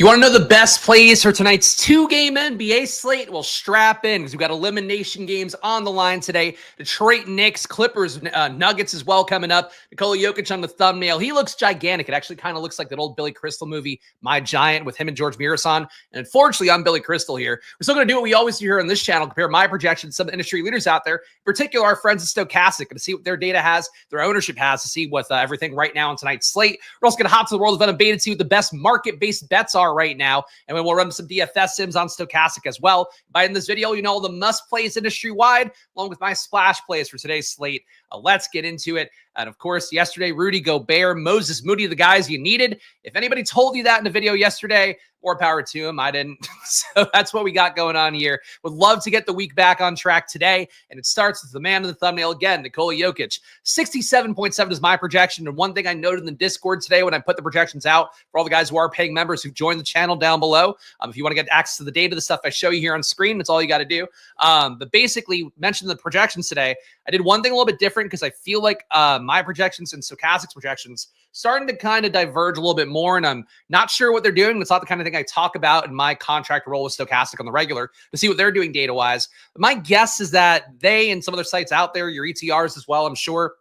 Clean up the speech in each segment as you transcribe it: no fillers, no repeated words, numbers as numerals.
You want to know the best plays for tonight's two-game NBA slate? Well, strap in because we've got elimination games on the line today. Detroit Knicks, Clippers, Nuggets as well coming up. Nikola Jokic on the thumbnail. He looks gigantic. It actually kind of looks like that old Billy Crystal movie, My Giant, with him and George Mirasan. And unfortunately, I'm Billy Crystal here. We're still going to do what we always do here on this channel, compare my projections to some of the industry leaders out there, in particular our friends at Stokastic, and to see what their data has, their ownership has, to see what everything right now on tonight's slate. We're also going to hop to the world of Unabated, see what the best market-based bets are right now, and then we'll run some DFS sims on Stokastic as well. By in this video, you know all the must-plays industry-wide, along with my splash plays for today's slate. Let's get into it. And of course, yesterday, Rudy Gobert, Moses Moody, the guys you needed. If anybody told you that in the video yesterday, more power to him. I didn't. So that's what we got going on here. Would love to get the week back on track today. And it starts with the man in the thumbnail again, Nikola Jokic. 67.7 is my projection. And one thing I noted in the Discord today when I put the projections out for all the guys who are paying members who've joined the channel down below, if you want to get access to the data, the stuff I show you here on screen, that's all you got to do. But basically, mentioned the projections today. I did one thing a little bit different because I feel like my projections and Stokastic's projections starting to kind of diverge a little bit more, and I'm not sure what they're doing. That's not the kind of thing I talk about in my contract role with Stokastic on the regular to see what they're doing data-wise. But my guess is that they and some other sites out there, your ETRs as well, I'm sure,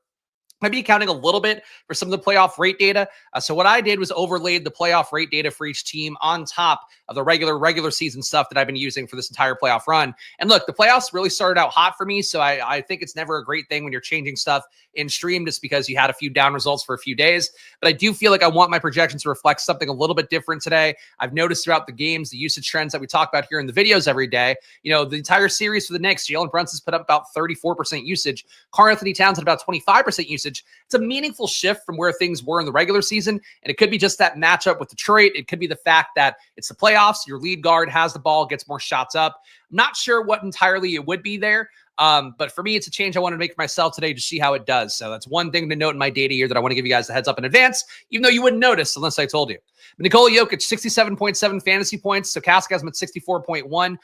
might be accounting a little bit for some of the playoff rate data. So what I did was overlaid the playoff rate data for each team on top of the regular season stuff that I've been using for this entire playoff run. And look, the playoffs really started out hot for me, so I think it's never a great thing when you're changing stuff in stream just because you had a few down results for a few days. But I do feel like I want my projections to reflect something a little bit different today. I've noticed throughout the games, the usage trends that we talk about here in the videos every day. You know, the entire series for the Knicks, Jalen Brunson's put up about 34% usage. Karl-Anthony Towns had about 25% usage. It's a meaningful shift from where things were in the regular season, and it could be just that matchup with Detroit. It could be the fact that it's the playoffs, your lead guard has the ball, gets more shots up. I'm not sure what entirely it would be there, but for me, it's a change I want to make for myself today to see how it does. So that's one thing to note in my data here that I want to give you guys the heads up in advance, even though you wouldn't notice unless I told you. But Nikola Jokic, 67.7 fantasy points. Stokastic has him at 64.1.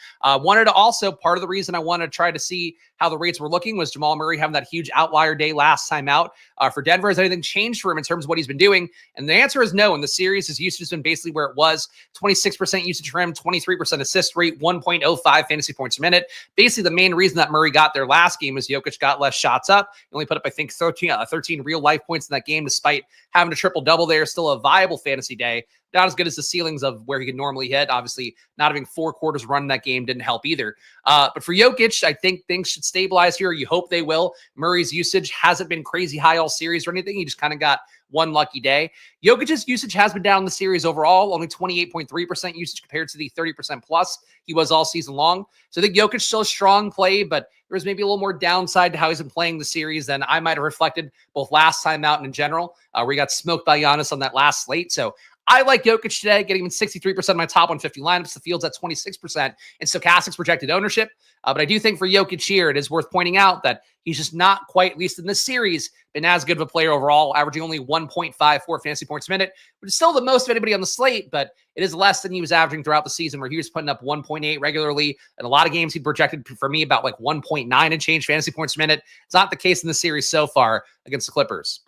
Wanted to also, part of the reason I wanted to try to see how the rates were looking was Jamal Murray having that huge outlier day last time out for Denver. Has anything changed for him in terms of what he's been doing? And the answer is no. In the series, his usage has been basically where it was. 26% usage for him, 23% assist rate, 1.05 fantasy points per minute. Basically, the main reason that Murray got there last game was Jokic got less shots up. He only put up, I think, 13 real life points in that game, despite having a triple-double there. Still a viable fantasy day. Not as good as the ceilings of where he could normally hit. Obviously, not having 4 quarters run in that game didn't help either. But for Jokic, I think things should stabilize here. You hope they will. Murray's usage hasn't been crazy high all series or anything. He just kind of got one lucky day. Jokic's usage has been down in the series overall, only 28.3% usage compared to the 30% plus he was all season long. So I think Jokic still a strong play, but there's maybe a little more downside to how he's been playing the series than I might have reflected both last time out and in general, where he got smoked by Giannis on that last slate. So I like Jokic today, getting him in 63% of my top 150 lineups. The field's at 26% in Stokastic's projected ownership. But I do think for Jokic here, it is worth pointing out that he's just not quite, at least in this series, been as good of a player overall, averaging only 1.54 fantasy points a minute, which is still the most of anybody on the slate, but it is less than he was averaging throughout the season, where he was putting up 1.8 regularly. In a lot of games, he projected for me about like 1.9 and change fantasy points a minute. It's not the case in the series so far against the Clippers.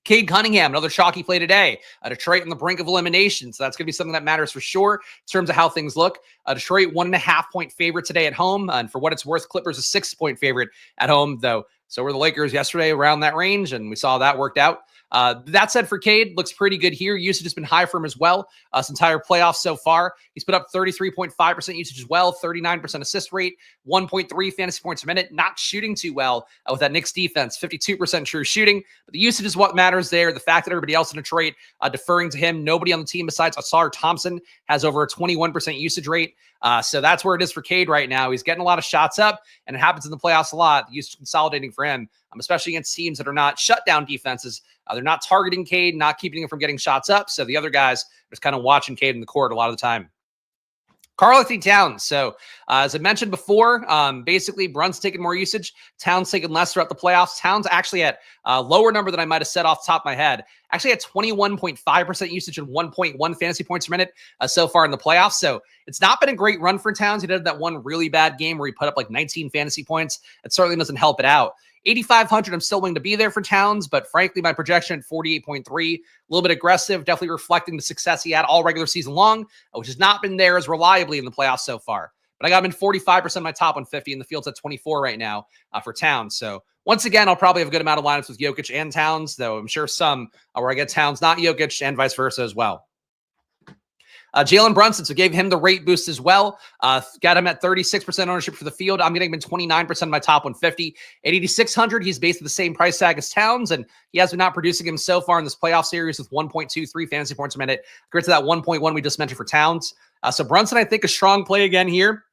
Cade Cunningham, another chalky play today. Detroit on the brink of elimination, so that's going to be something that matters for sure in terms of how things look. Detroit 1.5-point favorite today at home, and for what it's worth, Clippers a 6-point favorite at home, though. So were the Lakers yesterday around that range, and we saw that worked out. That said, for Cade, looks pretty good here. Usage has been high for him as well. This entire playoff so far, he's put up 33.5% usage as well, 39% assist rate, 1.3 fantasy points a minute. Not shooting too well with that Knicks defense, 52% true shooting. But the usage is what matters there. The fact that everybody else in Detroit deferring to him, nobody on the team besides Ausar Thompson has over a 21% usage rate. So that's where it is for Cade right now. He's getting a lot of shots up, and it happens in the playoffs a lot. The usage consolidating for him, especially against teams that are not shutdown defenses. They're not targeting Cade, not keeping him from getting shots up. So the other guys are just kind of watching Cade in the court a lot of the time. Karl-Anthony Towns. So as I mentioned before, basically Brun's taking more usage. Towns taking less throughout the playoffs. Towns actually at a lower number than I might have said off the top of my head. Actually had 21.5% usage and 1.1 fantasy points per minute so far in the playoffs. So it's not been a great run for Towns. He did that one really bad game where he put up like 19 fantasy points. It certainly doesn't help it out. 8,500, I'm still willing to be there for Towns, but frankly, my projection at 48.3, a little bit aggressive, definitely reflecting the success he had all regular season long, which has not been there as reliably in the playoffs so far. But I got him in 45% of my top 150, and the field's at 24 right now for Towns. So once again, I'll probably have a good amount of lineups with Jokic and Towns, though I'm sure some where I get Towns, not Jokic, and vice versa as well. Jalen Brunson, so gave him the rate boost as well. Got him at 36% ownership for the field. I'm getting him in 29% of my top 150. At 8,600, he's basically the same price tag as Towns, and he has been not producing him so far in this playoff series with 1.23 fantasy points a minute, compared to that 1.1 we just mentioned for Towns. So Brunson, I think, a strong play again here.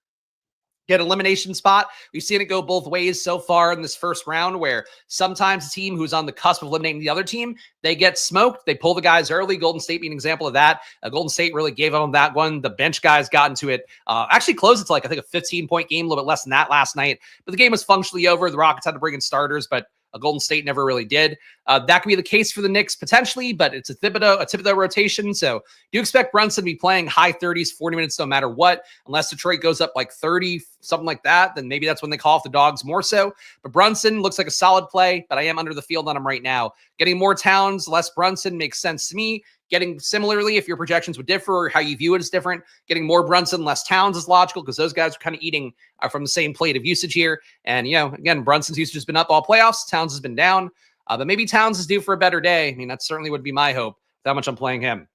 Get elimination spot. We've seen it go both ways so far in this first round, where sometimes a team who's on the cusp of eliminating the other team, they get smoked. They pull the guys early. Golden State being an example of that. Golden State really gave up on that one. The bench guys got into it. Actually closed it to I think a 15-point game, a little bit less than that last night. But the game was functionally over. The Rockets had to bring in starters, but Golden State never really did. That could be the case for the Knicks potentially, but it's a Thibodeau rotation. So do expect Brunson to be playing high 30s, 40 minutes no matter what. Unless Detroit goes up like 30, something like that, then maybe that's when they call off the dogs more so. But Brunson looks like a solid play, but I am under the field on him right now. Getting more Towns, less Brunson makes sense to me. Getting similarly, if your projections would differ or how you view it is different, getting more Brunson, less Towns is logical because those guys are kind of eating from the same plate of usage here. And, again, Brunson's usage has been up all playoffs. Towns has been down. But maybe Towns is due for a better day. I mean, that certainly would be my hope, how much I'm playing him.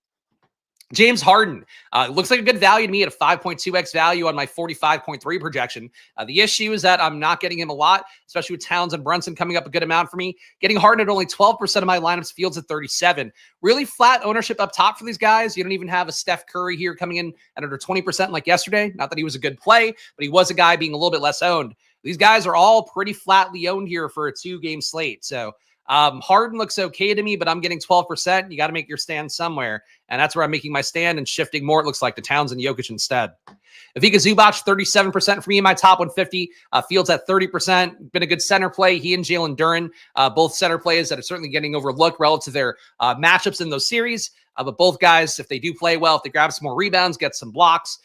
James Harden looks like a good value to me at a 5.2x value on my 45.3 projection. The issue is that I'm not getting him a lot, especially with Towns and Brunson coming up a good amount for me. Getting Harden at only 12% of my lineups, fields at 37. Really flat ownership up top for these guys. You don't even have a Steph Curry here coming in at under 20% like yesterday. Not that he was a good play, but he was a guy being a little bit less owned. These guys are all pretty flatly owned here for a 2-game slate. So Harden looks okay to me, but I'm getting 12%. You got to make your stand somewhere. And that's where I'm making my stand and shifting more, it looks like, to Towns and Jokic instead. Ivica Zubac, 37% for me in my top 150. Fields at 30%. Been a good center play. He and Jalen Duren, both center plays that are certainly getting overlooked relative to their matchups in those series. But both guys, if they do play well, if they grab some more rebounds, get some blocks,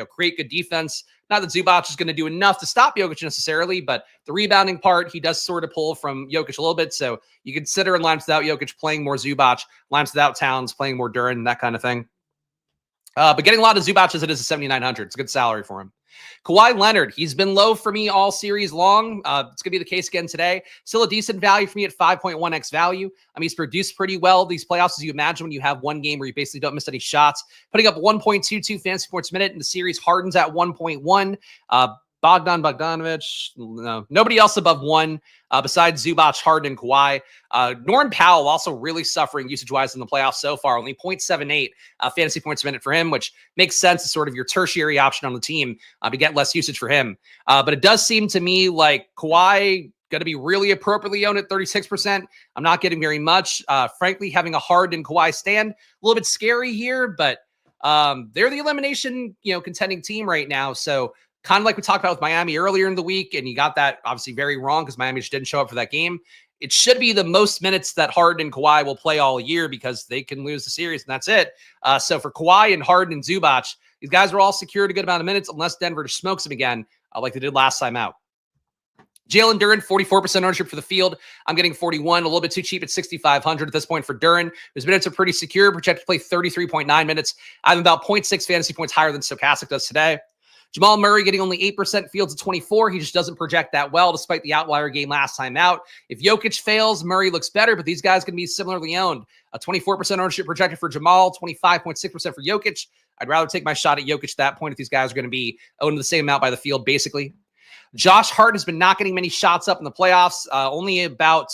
create good defense. Not that Zubac is going to do enough to stop Jokic necessarily, but the rebounding part, he does sort of pull from Jokic a little bit. So you consider in lineups without Jokic playing more Zubac, lineups without Towns playing more Duren, that kind of thing. But getting a lot of Zubac as it is at 7,900. It's a good salary for him. Kawhi Leonard, he's been low for me all series long. It's going to be the case again today. Still a decent value for me at 5.1x value. I mean, he's produced pretty well these playoffs, as you imagine when you have one game where you basically don't miss any shots. Putting up 1.22 fantasy points a minute in the series. Harden's at 1.1. Bogdanovich, no, nobody else above 1 besides Zubac, Harden, and Kawhi. Norman Powell also really suffering usage-wise in the playoffs so far, only 0.78 fantasy points a minute for him, which makes sense as sort of your tertiary option on the team to get less usage for him. But it does seem to me like Kawhi going to be really appropriately owned at 36%. I'm not getting very much. Frankly, having a Harden and Kawhi stand, a little bit scary here, but they're the elimination, contending team right now. So kind of like we talked about with Miami earlier in the week, and you got that obviously very wrong because Miami just didn't show up for that game. It should be the most minutes that Harden and Kawhi will play all year because they can lose the series, and that's it. So for Kawhi and Harden and Zubac, these guys are all secured a good amount of minutes unless Denver just smokes them again like they did last time out. Jalen Duren, 44% ownership for the field. I'm getting 41, a little bit too cheap at 6,500 at this point for Duren. His minutes are pretty secure, projected to play 33.9 minutes. I'm about 0.6 fantasy points higher than Stokastic does today. Jamal Murray getting only 8%, fields at 24. He just doesn't project that well despite the outlier game last time out. If Jokic fails, Murray looks better, but these guys can be similarly owned. A 24% ownership projected for Jamal, 25.6% for Jokic. I'd rather take my shot at Jokic at that point if these guys are going to be owned the same amount by the field, basically. Josh Hart has been not getting many shots up in the playoffs. Only about,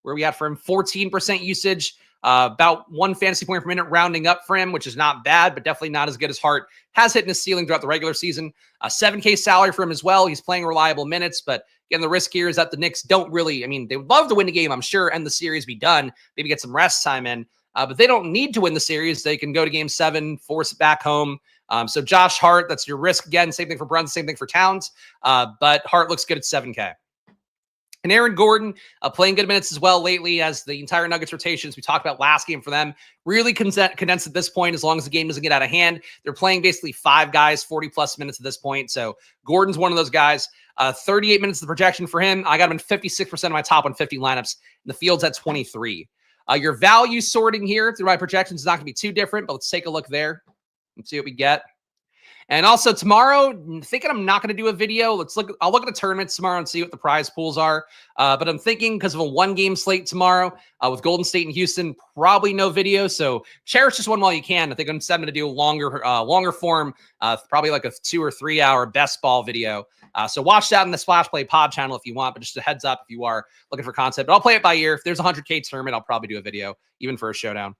where we had for him, 14% usage. About 1 fantasy point per minute rounding up for him, which is not bad, but definitely not as good as Hart has hit in his ceiling throughout the regular season. A 7K salary for him as well. He's playing reliable minutes, but again, the risk here is that the Knicks don't really, they would love to win the game, I'm sure, and the series be done, maybe get some rest time in, but they don't need to win the series. They can go to game 7, force it back home. So Josh Hart, that's your risk again. Same thing for Brunson, same thing for Towns, but Hart looks good at 7K. And Aaron Gordon playing good minutes as well lately as the entire Nuggets rotations we talked about last game for them really condensed at this point as long as the game doesn't get out of hand. They're playing basically 5 guys, 40-plus minutes at this point. So Gordon's one of those guys. 38 minutes of the projection for him. I got him in 56% of my top 150 lineups. And the field's at 23. Your value sorting here through my projections is not going to be too different, but let's take a look there and see what we get. And also tomorrow, thinking I'm not going to do a video. I'll look at the tournaments tomorrow and see what the prize pools are. But I'm thinking because of a 1-game slate tomorrow with Golden State and Houston, probably no video. So cherish this one while you can. I think I'm going to do a longer form, probably like a 2 or 3 hour best ball video. So watch that in the Splash Play Pod channel if you want, but just a heads up if you are looking for content. But I'll play it by ear. If there's a 100K tournament, I'll probably do a video, even for a showdown.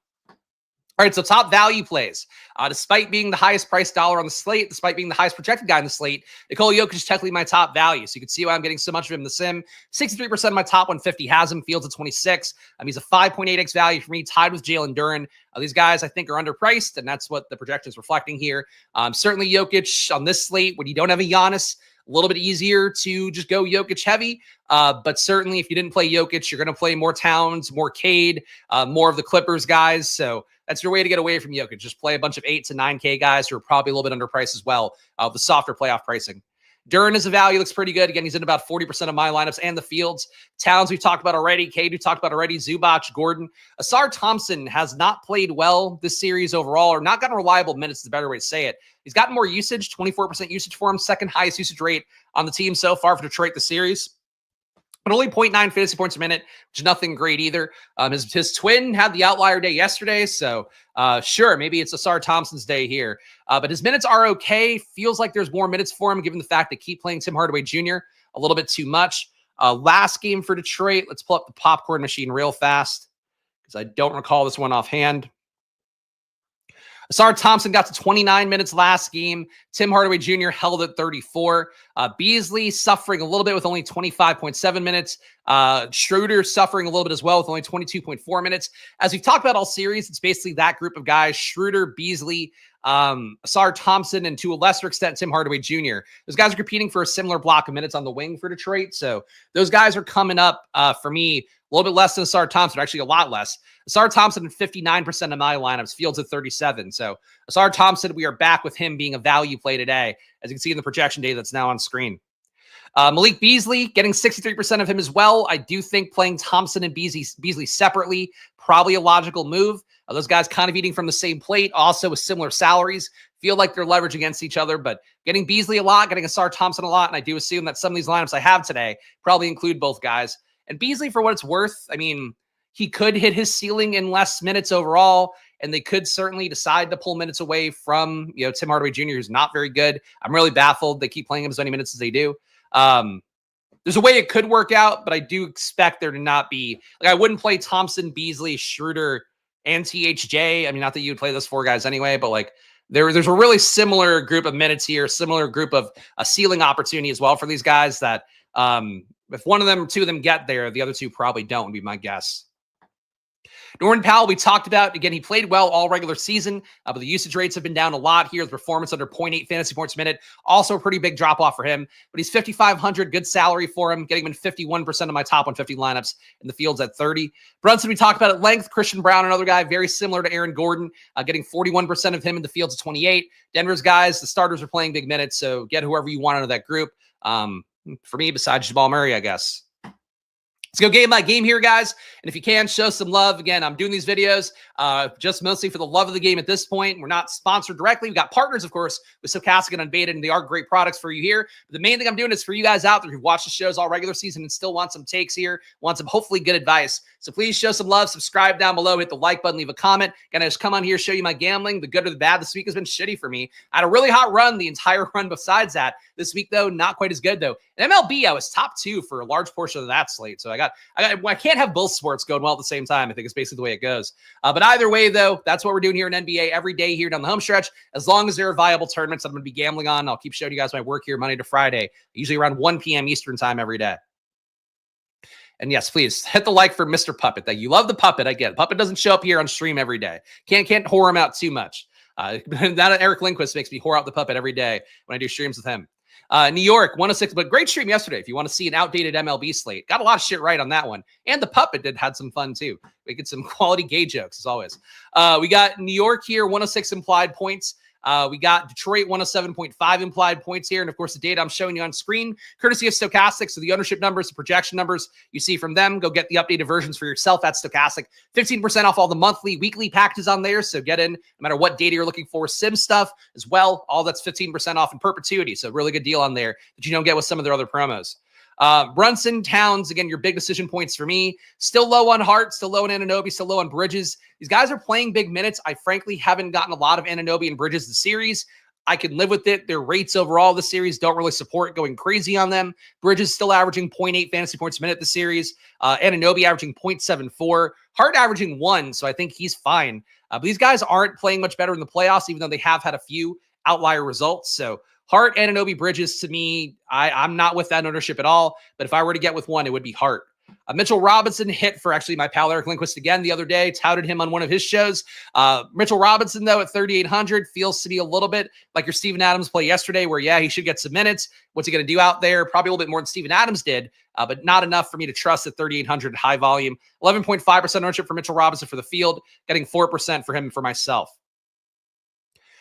All right, so top value plays. Despite being the highest price dollar on the slate, despite being the highest projected guy on the slate, Nikola Jokic is technically my top value. So you can see why I'm getting so much of him in the sim. 63% of my top 150 has him. Fields at 26. He's a 5.8x value for me, tied with Jalen Duren. These guys, I think, are underpriced, and that's what the projection is reflecting here. Certainly Jokic on this slate, when you don't have a Giannis, a little bit easier to just go Jokic heavy. But certainly if you didn't play Jokic, you're going to play more Towns, more Cade, more of the Clippers guys. So that's your way to get away from Jokic. Just play a bunch of 8 to 9K guys who are probably a little bit underpriced as well. The softer playoff pricing. Duren as a value looks pretty good. Again, he's in about 40% of my lineups and the fields. Towns we've talked about already. Cade we talked about already. Zubac, Gordon. Asar Thompson has not played well this series overall, or not gotten reliable minutes is the better way to say it. He's gotten more usage, 24% usage for him, second highest usage rate on the team so far for Detroit this series. But only 0.9 fantasy points a minute, which is nothing great either. His twin had the outlier day yesterday, so sure, maybe it's Asar Thompson's day here. But his minutes are okay. Feels like there's more minutes for him, given the fact they keep playing Tim Hardaway Jr. a little bit too much. Last game for Detroit, let's pull up the popcorn machine real fast, because I don't recall this one offhand. Asar Thompson got to 29 minutes last game. Tim Hardaway Jr. held at 34. Beasley suffering a little bit with only 25.7 minutes. Schroeder suffering a little bit as well with only 22.4 minutes. As we've talked about all series, it's basically that group of guys, Schroeder, Beasley, Asar Thompson, and to a lesser extent, Tim Hardaway Jr. Those guys are competing for a similar block of minutes on the wing for Detroit. So those guys are coming up for me a little bit less than Asar Thompson, actually a lot less. Asar Thompson at 59% of my lineups, Fields at 37. So Asar Thompson, we are back with him being a value play today, as you can see in the projection data that's now on screen. Malik Beasley getting 63% of him as well. I do think playing Thompson and Beasley separately, probably a logical move. Those guys kind of eating from the same plate, also with similar salaries. Feel like they're leveraged against each other, but getting Beasley a lot, getting Asar Thompson a lot, and I do assume that some of these lineups I have today probably include both guys. And Beasley, for what it's worth, I mean, he could hit his ceiling in less minutes overall, and they could certainly decide to pull minutes away from, Tim Hardaway Jr., who's not very good. I'm really baffled they keep playing him as many minutes as they do. There's a way it could work out, but I do expect there to not be, I wouldn't play Thompson, Beasley, Schroeder, and THJ. I mean, not that you would play those 4 guys anyway, but there's a really similar group of minutes here, similar group of a ceiling opportunity as well for these guys that if one of them or 2 of them get there, the other 2 probably don't, would be my guess. Norman Powell, we talked about. Again, he played well all regular season, but the usage rates have been down a lot here. His performance under 0.8 fantasy points a minute, also a pretty big drop-off for him. But he's 5,500, good salary for him, getting him in 51% of my top 150 lineups, in the fields at 30. Brunson, we talked about at length. Christian Brown, another guy very similar to Aaron Gordon, getting 41% of him in the fields at 28. Denver's guys, the starters are playing big minutes, so get whoever you want out of that group. For me, besides Jamal Murray, I guess. Let's go game by game here, guys. And if you can, show some love. Again, I'm doing these videos just mostly for the love of the game at this point. We're not sponsored directly. We've got partners, of course, with Stokastic and Unabated, and they are great products for you here. But the main thing I'm doing is for you guys out there who've watched the shows all regular season and still want some takes here, want some hopefully good advice. So please show some love. Subscribe down below. Hit the like button. Leave a comment. Gonna just come on here, show you my gambling, the good or the bad. This week has been shitty for me. I had a really hot run the entire run besides that. This week, though, not quite as good, though. In MLB, I was top 2 for a large portion of that slate. So I can't have both sports going well at the same time. I think it's basically the way it goes. But either way, though, that's what we're doing here in NBA every day here down the home stretch. As long as there are viable tournaments that I'm going to be gambling on, I'll keep showing you guys my work here Monday to Friday, usually around 1 p.m. Eastern time every day. And yes, please hit the like for Mr. Puppet. That you love the Puppet. I get it. Puppet doesn't show up here on stream every day. Can't whore him out too much. That Eric Lindquist makes me whore out the Puppet every day when I do streams with him. New York, 106, but great stream yesterday. If you want to see an outdated MLB slate, got a lot of shit right on that one. And the puppet had some fun too. We get some quality gay jokes as always. We got New York here, 106 implied points. We got Detroit 107.5 implied points here. And of course, the data I'm showing you on screen, courtesy of Stokastic. So the ownership numbers, the projection numbers you see from them, go get the updated versions for yourself at Stokastic. 15% off all the monthly, weekly packages on there. So get in no matter what data you're looking for, sim stuff as well. All that's 15% off in perpetuity. So really good deal on there that you don't get with some of their other promos. Brunson, Towns, again, your big decision points for me. Still low on Hart, still low on Anunoby, still low on Bridges. These guys are playing big minutes. I frankly haven't gotten a lot of Anunoby and Bridges this series. I can live with it. Their rates overall this series don't really support going crazy on them. Bridges still averaging 0.8 fantasy points a minute this series. Anunoby averaging 0.74. Hart averaging 1, so I think he's fine. But these guys aren't playing much better in the playoffs, even though they have had a few outlier results. So Hart, Anunoby, Bridges, to me, I'm not with that ownership at all. But if I were to get with one, it would be Hart. Mitchell Robinson hit for actually my pal Eric Lindquist again the other day, touted him on one of his shows. Mitchell Robinson, though, at 3,800 feels to be a little bit like your Steven Adams play yesterday where, yeah, he should get some minutes. What's he going to do out there? Probably a little bit more than Steven Adams did, but not enough for me to trust at 3,800 high volume. 11.5% ownership for Mitchell Robinson for the field, getting 4% for him and for myself.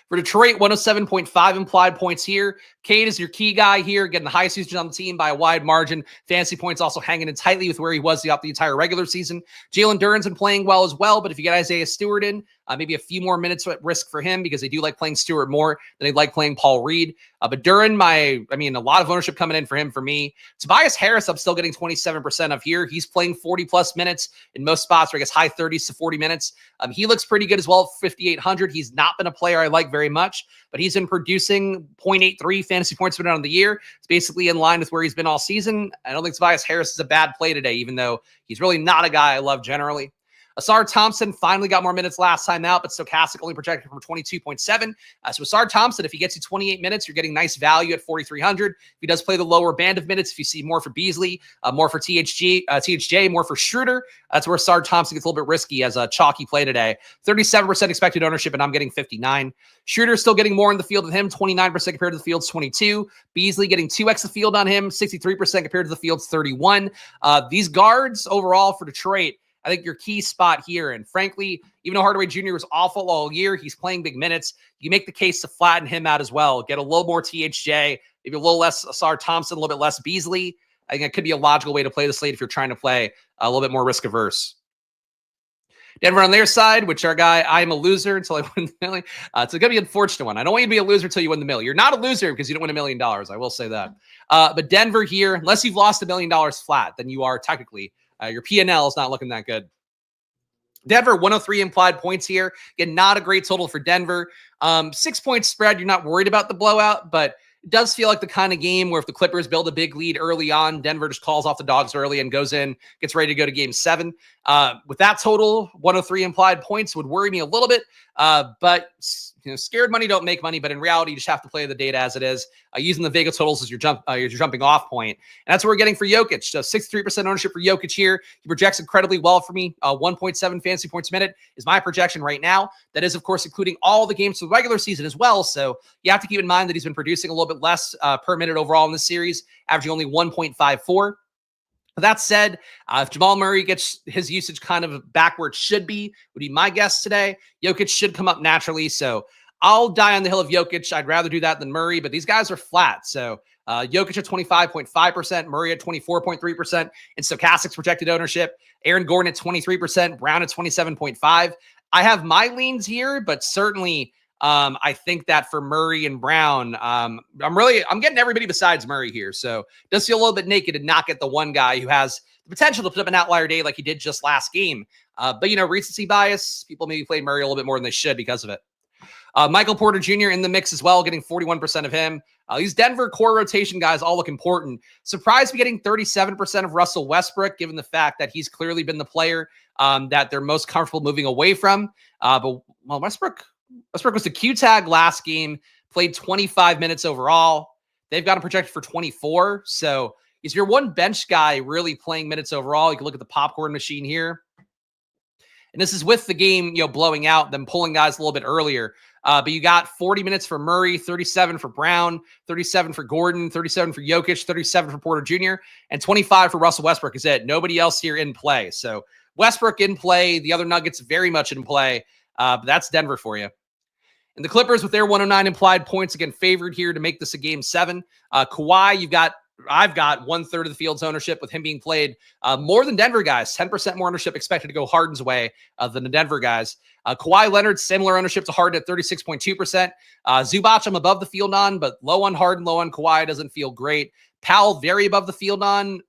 For Detroit, 107.5 implied points here. Cade is your key guy here, getting the highest usage on the team by a wide margin. Fantasy points also hanging in tightly with where he was throughout the entire regular season. Jalen Duren's been playing well as well, but if you get Isaiah Stewart in, maybe a few more minutes at risk for him because they do like playing Stewart more than they like playing Paul Reed. But Duren, a lot of ownership coming in for him for me. Tobias Harris, I'm still getting 27% of here. He's playing 40-plus minutes in most spots, or I guess high 30s to 40 minutes. He looks pretty good as well at 5,800. He's not been a player I like very much, but he's been producing 0.83 fantasy points per minute on the year. It's basically in line with where he's been all season. I don't think Tobias Harris is a bad play today, even though he's really not a guy I love generally. Asar Thompson finally got more minutes last time out, but Stokastic only projected for 22.7. So Asar Thompson, if he gets you 28 minutes, you're getting nice value at 4,300. If he does play the lower band of minutes, if you see more for Beasley, more for THJ, more for Schroeder, that's where Asar Thompson gets a little bit risky as a chalky play today. 37% expected ownership, and I'm getting 59. Schroeder still getting more in the field than him, 29% compared to the field's 22. Beasley getting 2x the field on him, 63% compared to the field's 31. These guards overall for Detroit, I think your key spot here, and frankly, even though Hardaway Jr. was awful all year, he's playing big minutes. You make the case to flatten him out as well. Get a little more THJ, maybe a little less Asar Thompson, a little bit less Beasley. I think it could be a logical way to play the slate if you're trying to play a little bit more risk averse. Denver on their side, which our guy, I'm a loser until I win the million. It's going to be an unfortunate one. I don't want you to be a loser until you win the million. You're not a loser because you don't win $1 million. I will say that. But Denver here, unless you've lost $1 million flat, then you are technically, your P&L is not looking that good. Denver, 103 implied points here. Again, not a great total for Denver. 6-point spread, you're not worried about the blowout, but it does feel like the kind of game where if the Clippers build a big lead early on, Denver just calls off the dogs early and goes in, gets ready to go to game 7. With that total, 103 implied points would worry me a little bit, but scared money don't make money, but in reality, you just have to play the data as it is, using the Vega totals as your jumping off point. And that's what we're getting for Jokic. So 63% ownership for Jokic here. He projects incredibly well for me. 1.7 fantasy points a minute is my projection right now. That is, of course, including all the games for the regular season as well. So you have to keep in mind that he's been producing a little bit less per minute overall in this series, averaging only 1.54. That said, if Jamal Murray gets his usage kind of back where it should be, would be my guess today. Jokic should come up naturally. So I'll die on the hill of Jokic. I'd rather do that than Murray, but these guys are flat. So Jokic at 25.5%, Murray at 24.3%, and Stokastic's projected ownership. Aaron Gordon at 23%, Brown at 27.5%. I have my leans here, but certainly I think that for Murray and Brown, I'm getting everybody besides Murray here. So it does feel a little bit naked to not get the one guy who has the potential to put up an outlier day like he did just last game. But recency bias, people maybe play Murray a little bit more than they should because of it. Michael Porter Jr. in the mix as well, getting 41% of him. These Denver core rotation guys all look important. Surprised me getting 37% of Russell Westbrook, given the fact that he's clearly been the player that they're most comfortable moving away from. Westbrook was the Q tag last game, played 25 minutes overall. They've got him projected for 24. So is your one bench guy really playing minutes overall? You can look at the popcorn machine here. And this is with the game, blowing out, them pulling guys a little bit earlier. But you got 40 minutes for Murray, 37 for Brown, 37 for Gordon, 37 for Jokic, 37 for Porter Jr., and 25 for Russell Westbrook is it. Nobody else here in play. So Westbrook in play. The other Nuggets very much in play. But that's Denver for you. And the Clippers with their 109 implied points, again, favored here to make this a game 7. Kawhi, I've got 1/3 of the field's ownership with him being played more than Denver guys. 10% more ownership expected to go Harden's way than the Denver guys. Kawhi Leonard, similar ownership to Harden at 36.2%. Zubac, I'm above the field on, but low on Harden, low on Kawhi, doesn't feel great. Powell, very above the field on.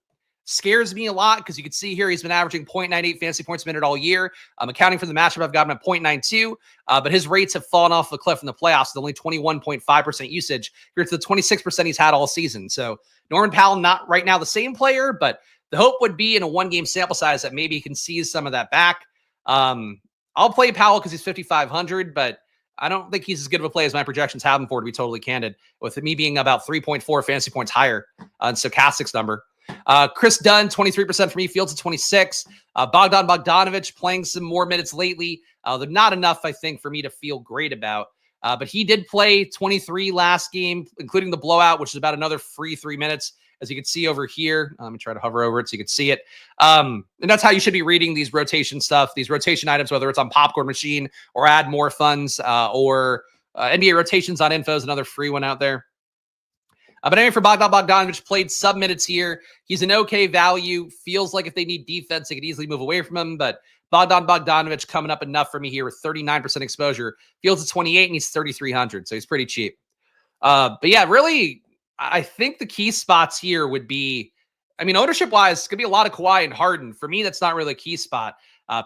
Scares me a lot because you can see here he's been averaging 0.98 fantasy points a minute all year. I'm accounting for the matchup. I've got him at 0.92, but his rates have fallen off the cliff in the playoffs with only 21.5% usage here to the 26% he's had all season. So Norman Powell, not right now the same player, but the hope would be in a one-game sample size that maybe he can seize some of that back. I'll play Powell because he's 5,500, but I don't think he's as good of a play as my projections have him for, to be totally candid, with me being about 3.4 fantasy points higher on Stokastic's number. Chris Dunn, 23% for me. Fields at 26. Bogdan Bogdanovic playing some more minutes lately. They're not enough, I think, for me to feel great about. But he did play 23 last game, including the blowout, which is about another free 3 minutes, as you can see over here. Let me try to hover over it so you can see it. And that's how you should be reading these rotation stuff, these rotation items, whether it's on Popcorn Machine or Add More Funds or NBA Rotations on Info is another free one out there. But anyway, for Bogdan Bogdanovic, played sub minutes here. He's an okay value. Feels like if they need defense, they could easily move away from him. But Bogdan Bogdanovic coming up enough for me here with 39% exposure. Fields at 28 and he's 3,300. So he's pretty cheap. But yeah, really, I think the key spots here would be, ownership wise, it's going to be a lot of Kawhi and Harden. For me, that's not really a key spot.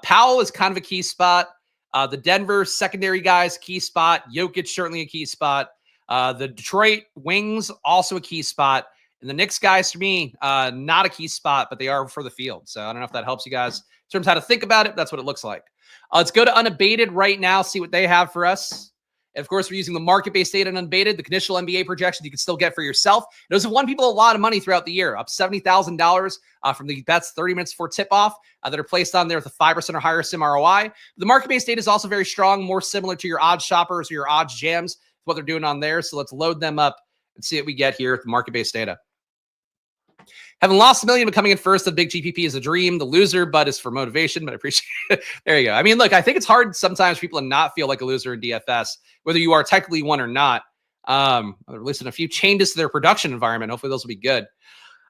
Powell is kind of a key spot. The Denver secondary guys, key spot. Jokic, certainly a key spot. The Detroit wings, also a key spot. And the Knicks guys, for me, not a key spot, but they are for the field. So I don't know if that helps you guys in terms of how to think about it. That's what it looks like. Let's go to Unabated right now, see what they have for us. And of course, we're using the market-based data and Unabated, the conditional NBA projections you can still get for yourself. Those have won people a lot of money throughout the year, up $70,000 from the bets 30 minutes before tip-off that are placed on there with a 5% or higher sim ROI. The market-based data is also very strong, more similar to your odds shoppers or your odds jams, what they're doing on there. So let's load them up and see what we get here with the market-based data. Having lost $1 million, but coming in first, the big GPP is a dream. The loser, but is for motivation, but I appreciate it. There you go. Look, I think it's hard sometimes for people to not feel like a loser in DFS, whether you are technically one or not. They're listing a few changes to their production environment. Hopefully those will be good.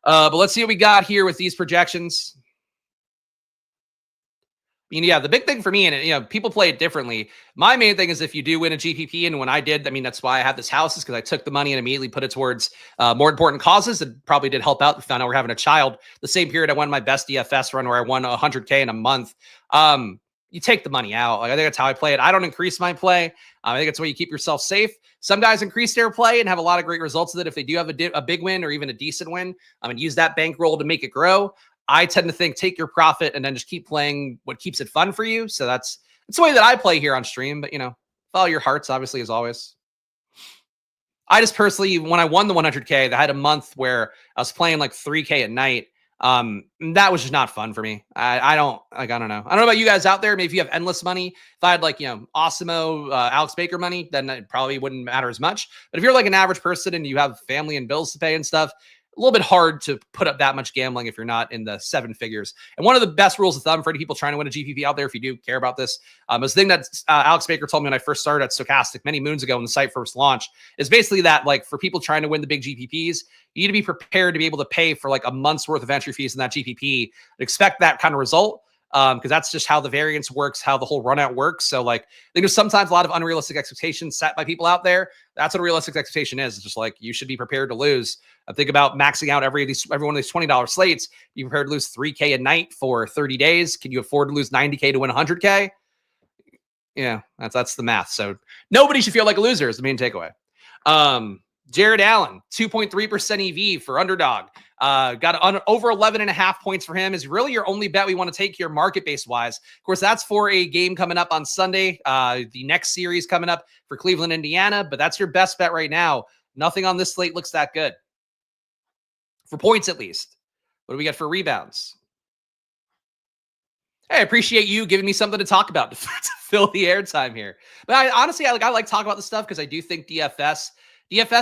But let's see what we got here with these projections. Yeah, the big thing for me, and people play it differently. My main thing is if you do win a GPP, and when I did, that's why I had this house, is because I took the money and immediately put it towards more important causes. It probably did help out. We found out we're having a child. The same period I won my best DFS run where I won 100K in a month. You take the money out. I think that's how I play it. I don't increase my play. I think it's the way you keep yourself safe. Some guys increase their play and have a lot of great results with it if they do have a big win or even a decent win. And use that bankroll to make it grow. I tend to think take your profit and then just keep playing what keeps it fun for you. So that's the way that I play here on stream. But, follow your hearts, obviously, as always. I just personally, when I won the 100K, I had a month where I was playing like 3K at night. That was just not fun for me. I don't know. I don't know about you guys out there. Maybe if you have endless money, if I had Osimo, Alex Baker money, then it probably wouldn't matter as much. But if you're like an average person and you have family and bills to pay and stuff, a little bit hard to put up that much gambling if you're not in the 7 figures. And one of the best rules of thumb for any people trying to win a GPP out there, if you do care about this, is the thing that Alex Baker told me when I first started at Stokastic many moons ago when the site first launched, is basically that, for people trying to win the big GPPs, you need to be prepared to be able to pay for a month's worth of entry fees in that GPP. Expect that kind of result. Because that's just how the variance works, how the whole run out works. So I think there's sometimes a lot of unrealistic expectations set by people out there. That's what a realistic expectation is. It's just you should be prepared to lose. Think about maxing out every one of these $20 slates. Be prepared to lose 3K a night for 30 days. Can you afford to lose 90K to win 100K? Yeah, that's the math. So nobody should feel like a loser is the main takeaway. Jared Allen, 2.3% EV for Underdog. Got over 11.5 points for him. Is really your only bet we want to take here market-based wise. Of course, that's for a game coming up on Sunday. The next series coming up for Cleveland, Indiana. But that's your best bet right now. Nothing on this slate looks that good. For points, at least. What do we get for rebounds? Hey, I appreciate you giving me something to talk about to fill the airtime here. But honestly, I like talking about this stuff because I do think DFS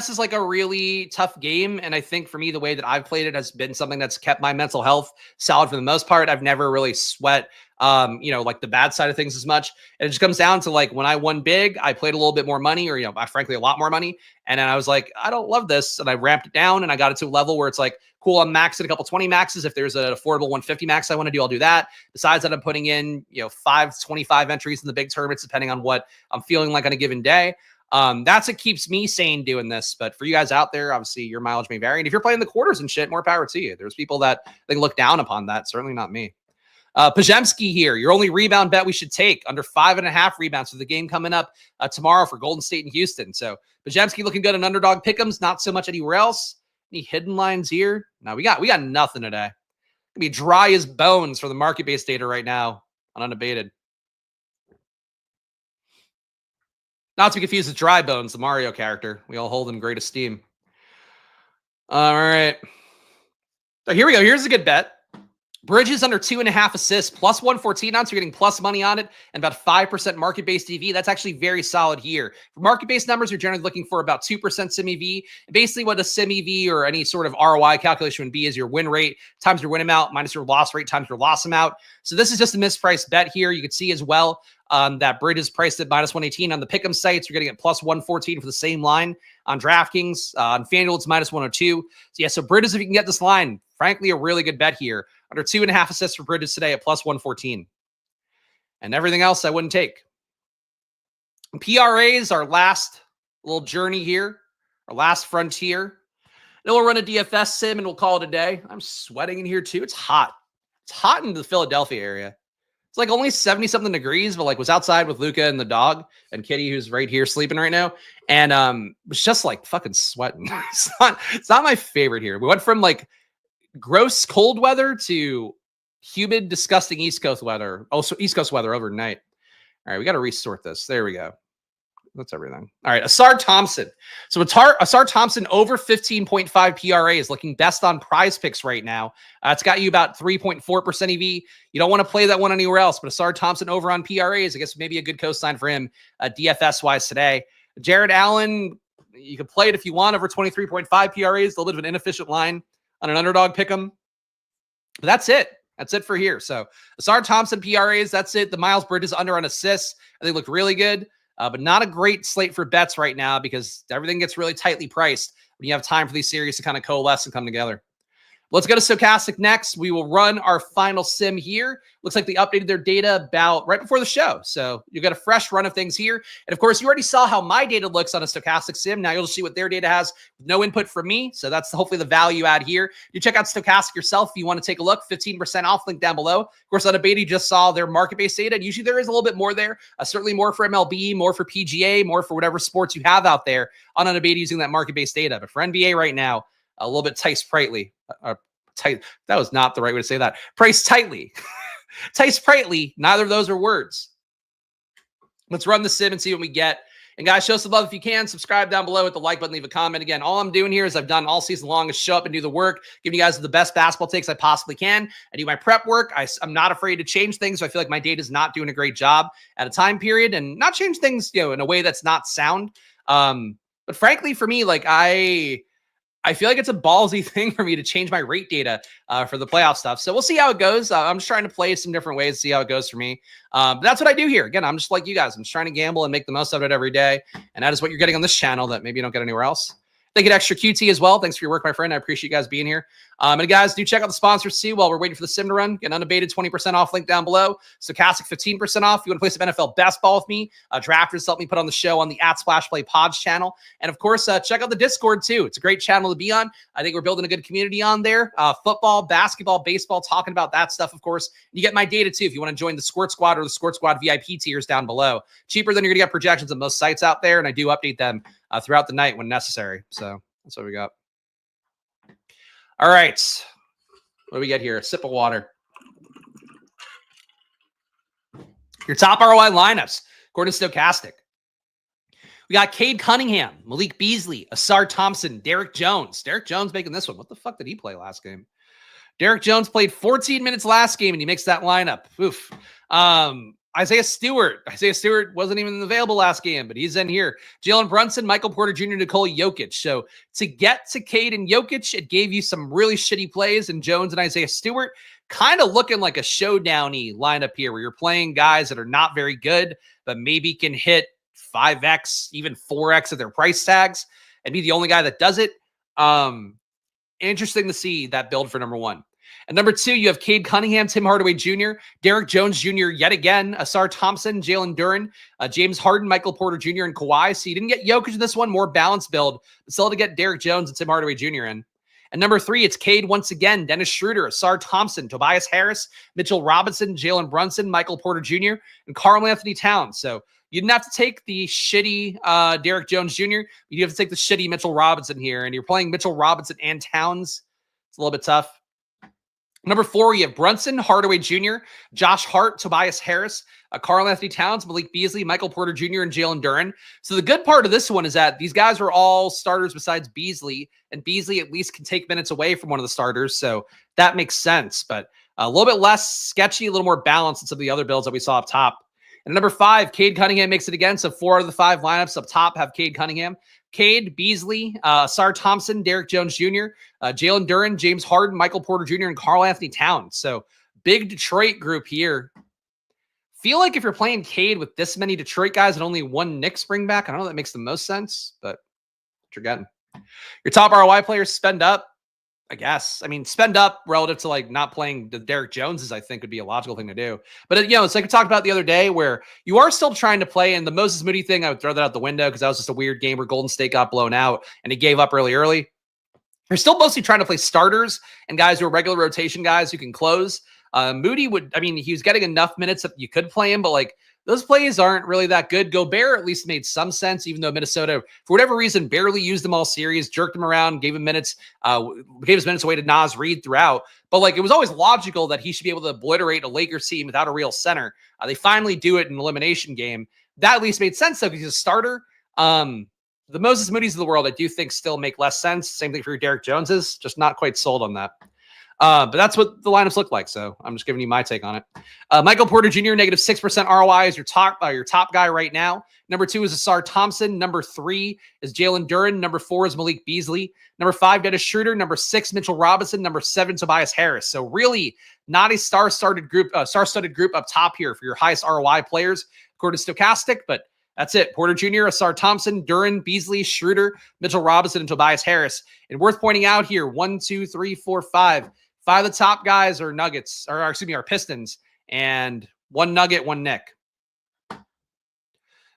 is like a really tough game. And I think for me, the way that I've played it has been something that's kept my mental health solid for the most part. I've never really sweat, like the bad side of things as much. And it just comes down to like when I won big, I played a little bit more money or, frankly, a lot more money. And then I was like, I don't love this. And I ramped it down and I got it to a level where it's like, cool, I'm maxing a couple 20 maxes. If there's an affordable 150 max I want to do, I'll do that. Besides that, I'm putting in, 5 entries in the big tournaments, depending on what I'm feeling like on a given day. That's what keeps me sane doing this. But for you guys out there, obviously your mileage may vary. And if you're playing the quarters and shit, more power to you. There's people that they look down upon that. Certainly not me. Pajemski here. Your only rebound bet we should take under 5.5 rebounds for the game coming up tomorrow for Golden State and Houston. So Pajemski looking good on Underdog Pick'ems, not so much anywhere else. Any hidden lines here? No, we got nothing today. Gonna be dry as bones for the market-based data right now on Unabated. Not to be confused with Dry Bones, the Mario character. We all hold in great esteem. All right. So here we go. Here's a good bet. Bridges under 2.5 assists, plus 114 on, so you're getting plus money on it, and about 5% market-based EV. That's actually very solid here. For market-based numbers, you're generally looking for about 2% sim EV. Basically, what a sim EV or any sort of ROI calculation would be is your win rate times your win amount minus your loss rate times your loss amount. So this is just a mispriced bet here. You can see as well that Bridges priced at minus 118 on the Pick'em sites. You're getting it plus 114 for the same line on DraftKings. On FanDuel, it's minus 102. So Bridges, if you can get this line, frankly, a really good bet here. Under 2.5 assists for Bridges today at plus 114. And everything else I wouldn't take. PRAs, our last little journey here, our last frontier. Then we'll run a DFS sim and we'll call it a day. I'm sweating in here too. It's hot. It's hot in the Philadelphia area. It's like only 70-something degrees, but like was outside with Luca and the dog and Kitty, who's right here sleeping right now. And was just like fucking sweating. It's not my favorite here. We went from like gross cold weather to humid, disgusting East Coast weather. Also, East Coast weather overnight. All right, we got to resort this. There we go. That's everything. All right, Asar Thompson. So Asar Thompson over 15.5 PRA is looking best on PrizePicks right now. It's got you about 3.4% EV. You don't want to play that one anywhere else, but Asar Thompson over on PRAs, I guess maybe a good cosign for him DFS-wise today. Jared Allen, you can play it if you want over 23.5 PRAs, a little bit of an inefficient line on an Underdog Pick'em. But that's it. That's it for here. So Asar Thompson PRAs, that's it. The Miles Bridges under on assists, I think look really good. But not a great slate for bets right now because everything gets really tightly priced when you have time for these series to kind of coalesce and come together. Let's go to Stokastic next. We will run our final sim here. Looks like they updated their data about right before the show. So you got a fresh run of things here. And of course, you already saw how my data looks on a Stokastic sim. Now you'll see what their data has with no input from me. So that's hopefully the value add here. You check out Stokastic yourself if you want to take a look. 15% off, link down below. Of course, Unabated just saw their market-based data. And usually there is a little bit more there. Certainly more for MLB, more for PGA, more for whatever sports you have out there on Unabated using that market-based data. But for NBA right now, a little bit tight sprightly. Tight. That was not the right way to say that. Price tightly. Tight sprightly. Neither of those are words. Let's run the sim and see what we get. And guys, show some love if you can. Subscribe down below, hit the like button, leave a comment. Again, all I'm doing here is I've done all season long is show up and do the work, giving you guys the best basketball takes I possibly can. I do my prep work. I'm not afraid to change things. So I feel like my data is not doing a great job at a time period and not change things, in a way that's not sound. But frankly, for me, like I feel like it's a ballsy thing for me to change my rate data for the playoff stuff. So we'll see how it goes. I'm just trying to play some different ways to see how it goes for me. But that's what I do here. Again, I'm just like you guys. I'm just trying to gamble and make the most of it every day. And that is what you're getting on this channel that maybe you don't get anywhere else. Thank you to Extra QT as well. Thanks for your work, my friend. I appreciate you guys being here. And guys, do check out the sponsors too while we're waiting for the sim to run. Get Unabated 20% off, link down below. Stokastic 15% off. If you want to play some NFL best ball with me, drafters help me put on the show on the @SplashPlay Pods channel. And of course, check out the Discord too. It's a great channel to be on. I think we're building a good community on there. Football, basketball, baseball, talking about that stuff, of course. You get my data too if you want to join the Squirt Squad or the Squirt Squad VIP tiers down below. Cheaper than you're going to get projections on most sites out there. And I do update them throughout the night when necessary. So that's what we got. All right. What do we get here? A sip of water. Your top ROI lineups, according to Stokastic. We got Cade Cunningham, Malik Beasley, Asar Thompson, Derek Jones. Derek Jones making this one. What the fuck did he play last game? Derek Jones played 14 minutes last game, and he makes that lineup. Oof. Isaiah Stewart wasn't even available last game, but he's in here. Jalen Brunson, Michael Porter Jr., Nikola Jokic. So to get to Cade and Jokic, it gave you some really shitty plays, and Jones and Isaiah Stewart kind of looking like a showdown-y lineup here, where you're playing guys that are not very good, but maybe can hit 5x, even 4x of their price tags, and be the only guy that does it. Interesting to see that build for number one. And number two, you have Cade Cunningham, Tim Hardaway Jr., Derek Jones Jr. yet again, Asar Thompson, Jalen Duren, James Harden, Michael Porter Jr., and Kawhi. So you didn't get Jokic in this one, more balanced build, but still to get Derek Jones and Tim Hardaway Jr. in. And number three, it's Cade once again, Dennis Schroeder, Asar Thompson, Tobias Harris, Mitchell Robinson, Jalen Brunson, Michael Porter Jr., and Karl Anthony Towns. So you didn't have to take the shitty Derek Jones Jr. You have to take the shitty Mitchell Robinson here, and you're playing Mitchell Robinson and Towns. It's a little bit tough. Number four, you have Brunson, Hardaway Jr., Josh Hart, Tobias Harris, Karl Anthony Towns, Malik Beasley, Michael Porter Jr., and Jalen Duren. So the good part of this one is that these guys are all starters besides Beasley, and Beasley at least can take minutes away from one of the starters. So that makes sense, but a little bit less sketchy, a little more balanced than some of the other builds that we saw up top. And number five, Cade Cunningham makes it again. So 4 out of the 5 lineups up top have Cade Cunningham. Cade, Beasley, Asar Thompson, Derek Jones Jr., Jalen Duren, James Harden, Michael Porter Jr., and Karl Anthony Towns. So big Detroit group here. Feel like if you're playing Cade with this many Detroit guys and only one Knicks bring back, I don't know if that makes the most sense, but what you're getting. Your top ROI players spend up, I guess. I mean, spend up relative to like not playing the Derek Joneses, I think would be a logical thing to do. But, it's like we talked about the other day where you are still trying to play. And the Moses Moody thing, I would throw that out the window because that was just a weird game where Golden State got blown out and he gave up early. You're still mostly trying to play starters and guys who are regular rotation guys who can close. Moody he was getting enough minutes that you could play him, but like those plays aren't really that good. Gobert at least made some sense, even though Minnesota, for whatever reason, barely used them all series, jerked him around, gave him minutes, gave his minutes away to Naz Reid throughout. But like it was always logical that he should be able to obliterate a Lakers team without a real center. They finally do it in an elimination game. That at least made sense though, because he's a starter. The Moses Moody's of the world, I do think still make less sense. Same thing for your Derek Joneses, just not quite sold on that. But that's what the lineups look like. So I'm just giving you my take on it. Michael Porter Jr., negative 6% ROI is your top guy right now. Number 2 is Asar Thompson. Number 3 is Jalen Duren. Number 4 is Malik Beasley. Number 5, Dennis Schroeder. Number 6, Mitchell Robinson. Number 7, Tobias Harris. So really not a star-studded group up top here for your highest ROI players, according to Stokastic, but that's it. Porter Jr., Asar Thompson, Duren, Beasley, Schroeder, Mitchell Robinson, and Tobias Harris. And worth pointing out here, 1, 2, 3, 4, 5. 5 of the top guys are Nuggets, are Pistons, and 1 Nugget, 1 Nick.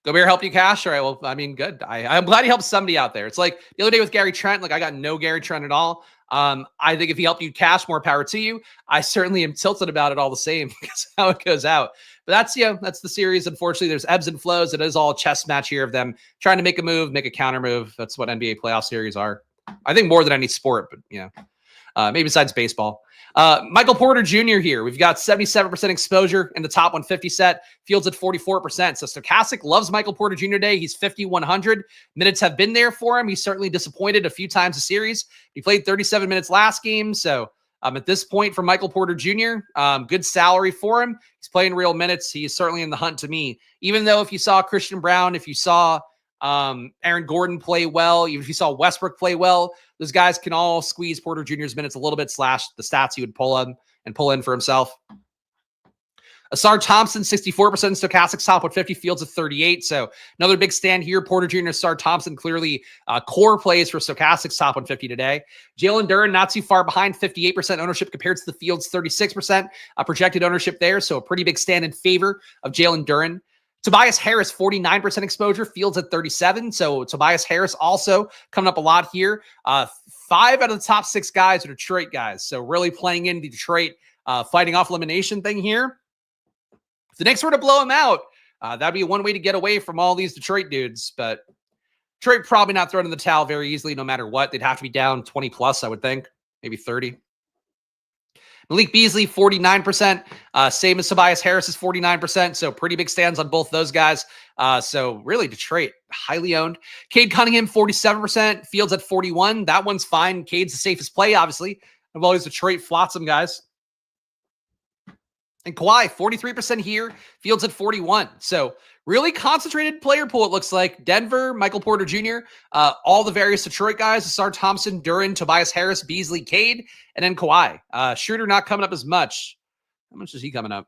Gobert help you cash? All right, well, I mean, good. I'm glad he helped somebody out there. It's like the other day with Gary Trent, like I got no Gary Trent at all. I think if he helped you cash, more power to you. I certainly am tilted about it all the same because how it goes out. But that's the series. Unfortunately, there's ebbs and flows. It is all a chess match here of them trying to make a move, make a counter move. That's what NBA playoff series are. I think more than any sport, but maybe besides baseball. Michael Porter Jr. here. We've got 77% exposure in the top 150 set. Fields at 44%. So Stokastic loves Michael Porter Jr. today. He's 5,100. Minutes have been there for him. He's certainly disappointed a few times a series. He played 37 minutes last game. So at this point for Michael Porter Jr., good salary for him. He's playing real minutes. He is certainly in the hunt to me. Even though if you saw Christian Brown, if you saw Aaron Gordon play well, even if you saw Westbrook play well, those guys can all squeeze Porter Jr.'s minutes a little bit / the stats he would pull in for himself. Asar Thompson, 64% Stokastic's top 150, Fields at 38. So another big stand here. Porter Jr. Asar Thompson, clearly core plays for Stokastic's top 150 today. Jalen Duren, not too far behind, 58% ownership compared to the Fields, 36% projected ownership there. So a pretty big stand in favor of Jalen Duren. Tobias Harris, 49% exposure, Fields at 37. So Tobias Harris also coming up a lot here. 5 out of the top 6 guys are Detroit guys. So really playing into Detroit, fighting off elimination thing here. If the Knicks were to blow him out, that'd be one way to get away from all these Detroit dudes. But Detroit probably not throwing in the towel very easily, no matter what. They'd have to be down 20 plus, I would think, maybe 30. Malik Beasley, 49%. Same as Tobias Harris is 49%. So pretty big stands on both those guys. So really Detroit, highly owned. Cade Cunningham, 47%. Fields at 41. That one's fine. Cade's the safest play, obviously. of all these Detroit flotsam guys. And Kawhi, 43% here, Fields at 41. So really concentrated player pool, it looks like. Denver, Michael Porter Jr., all the various Detroit guys, Asar Thompson, Duran, Tobias Harris, Beasley, Cade, and then Kawhi. Schroeder not coming up as much. How much is he coming up?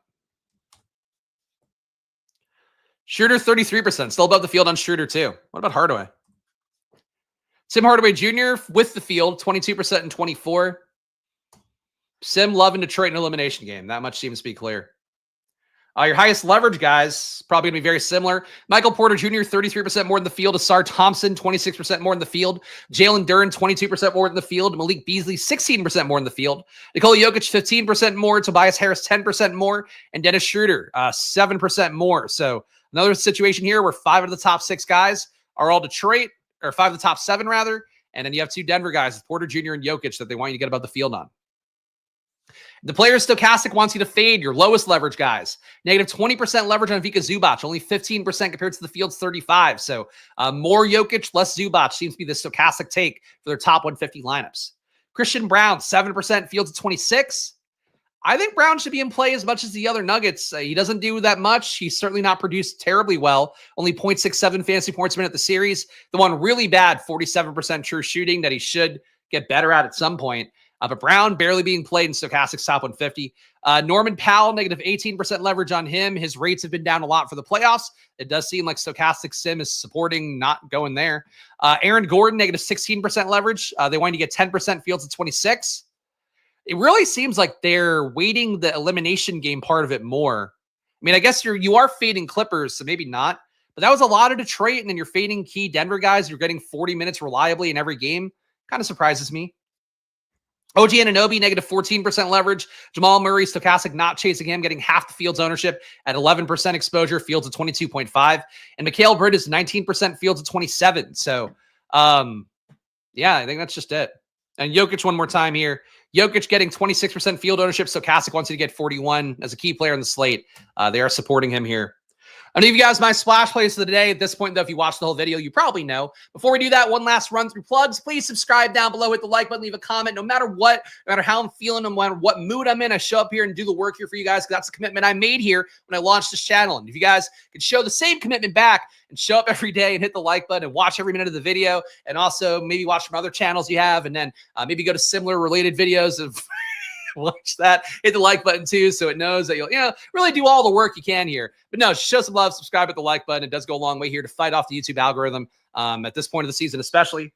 Schroeder, 33%. Still above the field on Schroeder, too. What about Hardaway? Tim Hardaway Jr. with the field, 22% and 24. Sim loving Detroit in an elimination game. That much seems to be clear. Your highest leverage guys, probably going to be very similar. Michael Porter Jr., 33% more in the field. Asar Thompson, 26% more in the field. Jalen Duren, 22% more in the field. Malik Beasley, 16% more in the field. Nikola Jokic, 15% more. Tobias Harris, 10% more. And Dennis Schroeder, 7% more. So another situation here where 5 of the top 6 guys are all Detroit, or 5 of the top 7 rather. And then you have 2 Denver guys, with Porter Jr. and Jokic, that they want you to get above the field on. The player Stokastic wants you to fade your lowest leverage guys. Negative 20% leverage on Vika Zubac, only 15% compared to the field's 35. So more Jokic, less Zubac seems to be the Stokastic take for their top 150 lineups. Christian Brown, 7%, Fields at 26. I think Brown should be in play as much as the other Nuggets. He doesn't do that much. He's certainly not produced terribly well. Only 0.67 fantasy points per minute the series. The one really bad, 47% true shooting that he should get better at some point. But Brown barely being played in Stokastic's top 150. Norman Powell, negative 18% leverage on him. His rates have been down a lot for the playoffs. It does seem like Stokastic Sim is supporting not going there. Aaron Gordon, negative 16% leverage. They want to get 10%, Fields at 26. It really seems like they're weighting the elimination game part of it more. I mean, I guess you are fading Clippers, so maybe not. But that was a lot of Detroit, and then you're fading key Denver guys. You're getting 40 minutes reliably in every game. Kind of surprises me. OG Anunoby, negative 14% leverage. Jamal Murray, Stokastic not chasing him, getting half the Fields ownership at 11% exposure. Fields at 22.5. And Mikal Bridges, 19%, Fields at 27. So, yeah, I think that's just it. And Jokic one more time here. Jokic getting 26% field ownership. Stokastic wants you to get 41 as a key player in the slate. They are supporting him here. I'm going to give you guys my splash plays for the day. At this point, though, if you watched the whole video, you probably know. Before we do that, one last run through plugs. Please subscribe down below, hit the like button, leave a comment. No matter what, no matter how I'm feeling, no matter what mood I'm in, I show up here and do the work here for you guys, because that's the commitment I made here when I launched this channel. And if you guys could show the same commitment back and show up every day and hit the like button and watch every minute of the video, and also maybe watch from other channels you have, and then maybe go to similar related videos of watch that, hit the like button too, so it knows that you'll, really do all the work you can here. But no, show some love, subscribe at the like button. It does go a long way here to fight off the YouTube algorithm at this point of the season, especially.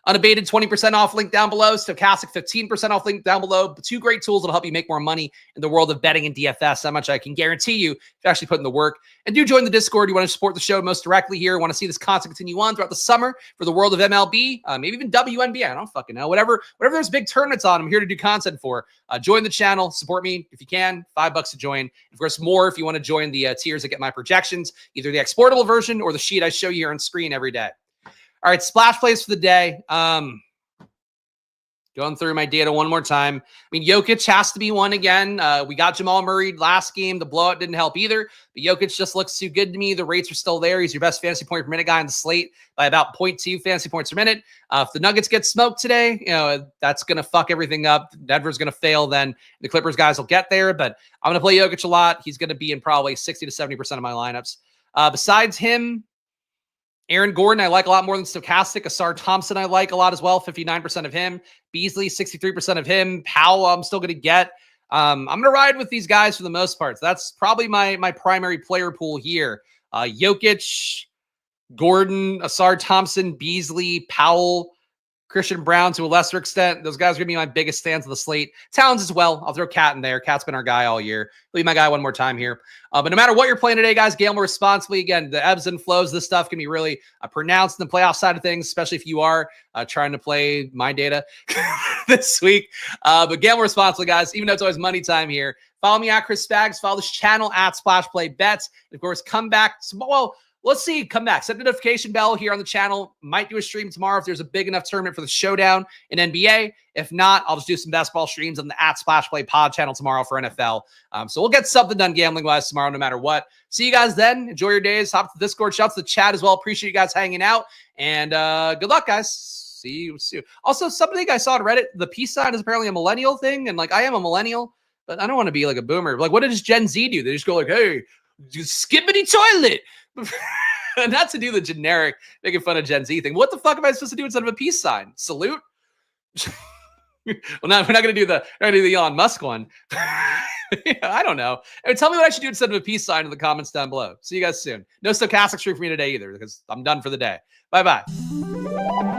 Unabated, 20% off link down below. Stokastic, 15% off link down below. 2 great tools that'll help you make more money in the world of betting and DFS. That much I can guarantee you if you actually put in the work. And do join the Discord. You want to support the show most directly here. Want to see this content continue on throughout the summer for the world of MLB, maybe even WNBA. I don't fucking know. Whatever there's big tournaments on, I'm here to do content for. Join the channel. Support me if you can. $5 to join. Of course, more if you want to join the tiers that get my projections, either the exportable version or the sheet I show you here on screen every day. All right, splash plays for the day. Going through my data one more time. I mean, Jokic has to be one again. We got Jamal Murray last game. The blowout didn't help either. But Jokic just looks too good to me. The rates are still there. He's your best fantasy point per minute guy on the slate by about 0.2 fantasy points per minute. If the Nuggets get smoked today, that's going to fuck everything up. Denver's going to fail then. The Clippers guys will get there. But I'm going to play Jokic a lot. He's going to be in probably 60 to 70% of my lineups. Besides him, Aaron Gordon, I like a lot more than Stokastic. Asar Thompson, I like a lot as well. 59% of him. Beasley, 63% of him. Powell, I'm still going to get. I'm going to ride with these guys for the most part. So that's probably my primary player pool here. Jokic, Gordon, Asar Thompson, Beasley, Powell, Christian Brown to a lesser extent. Those guys are going to be my biggest stands of the slate. Towns as well. I'll throw Cat in there. Cat's been our guy all year. Leave my guy one more time here. But no matter what you're playing today, guys, gamble responsibly. Again, the ebbs and flows, this stuff can be really pronounced in the playoff side of things, especially if you are trying to play my data this week. But gamble responsibly, guys, even though it's always money time here. Follow me at Chris Spags. Follow this channel at Splash Play Bets. And of course, come back. Let's see. Come back. Set the notification bell here on the channel. Might do a stream tomorrow if there's a big enough tournament for the showdown in NBA. If not, I'll just do some basketball streams on the at Splash Play Pod channel tomorrow for NFL. So we'll get something done gambling-wise tomorrow no matter what. See you guys then. Enjoy your days. Hop to the Discord. Shout out to the chat as well. Appreciate you guys hanging out. And good luck, guys. See you soon. Also, something I saw on Reddit, the peace sign is apparently a millennial thing. And like, I am a millennial, but I don't want to be like a boomer. Like, what does Gen Z do? They just go like, hey, skippity toilet. Not to do the generic making fun of Gen Z thing. What the fuck am I supposed to do instead of a peace sign? Salute? Well, we're not going to do the Elon Musk one. Yeah, I don't know. I mean, tell me what I should do instead of a peace sign in the comments down below. See you guys soon. No Stokastic stream for me today either because I'm done for the day. Bye-bye.